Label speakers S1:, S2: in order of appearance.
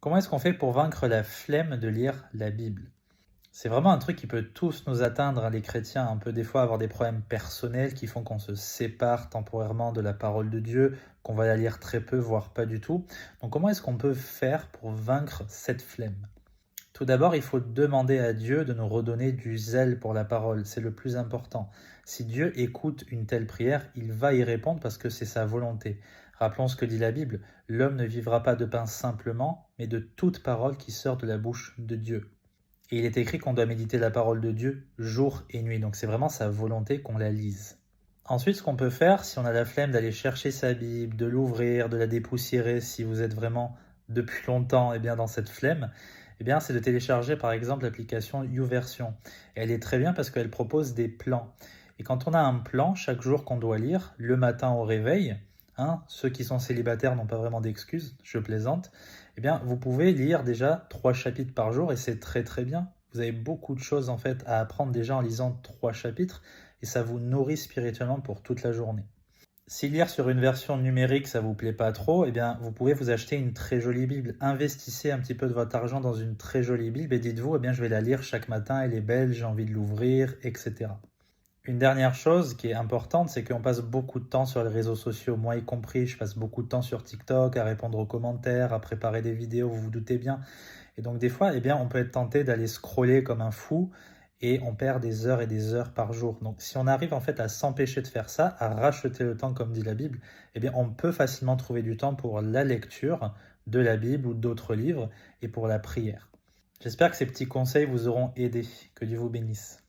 S1: Comment est-ce qu'on fait pour vaincre la flemme de lire la Bible? C'est vraiment un truc qui peut tous nous atteindre, hein, les chrétiens. On peut des fois avoir des problèmes personnels qui font qu'on se sépare temporairement de la parole de Dieu, qu'on va la lire très peu, voire pas du tout. Donc comment est-ce qu'on peut faire pour vaincre cette flemme? Tout d'abord, il faut demander à Dieu de nous redonner du zèle pour la parole. C'est le plus important. Si Dieu écoute une telle prière, il va y répondre parce que c'est sa volonté. Rappelons ce que dit la Bible. L'homme ne vivra pas de pain simplement, mais de toute parole qui sort de la bouche de Dieu. Et il est écrit qu'on doit méditer la parole de Dieu jour et nuit. Donc c'est vraiment sa volonté qu'on la lise. Ensuite, ce qu'on peut faire, si on a la flemme d'aller chercher sa Bible, de l'ouvrir, de la dépoussiérer, si vous êtes vraiment depuis longtemps dans cette flemme, c'est de télécharger par exemple l'application YouVersion. Et elle est très bien parce qu'elle propose des plans. Et quand on a un plan chaque jour qu'on doit lire, le matin au réveil, ceux qui sont célibataires n'ont pas vraiment d'excuses, je plaisante, vous pouvez lire déjà 3 chapitres par jour et c'est très très bien. Vous avez beaucoup de choses en fait à apprendre déjà en lisant 3 chapitres et ça vous nourrit spirituellement pour toute la journée. Si lire sur une version numérique ça vous plaît pas trop, vous pouvez vous acheter une très jolie Bible. Investissez un petit peu de votre argent dans une très jolie Bible et dites-vous, je vais la lire chaque matin, elle est belle, j'ai envie de l'ouvrir, etc. Une dernière chose qui est importante, c'est qu'on passe beaucoup de temps sur les réseaux sociaux. Moi y compris, je passe beaucoup de temps sur TikTok à répondre aux commentaires, à préparer des vidéos, vous vous doutez bien. Et donc des fois, on peut être tenté d'aller scroller comme un fou et on perd des heures et des heures par jour. Donc si on arrive en fait à s'empêcher de faire ça, à racheter le temps comme dit la Bible, on peut facilement trouver du temps pour la lecture de la Bible ou d'autres livres et pour la prière. J'espère que ces petits conseils vous auront aidé. Que Dieu vous bénisse.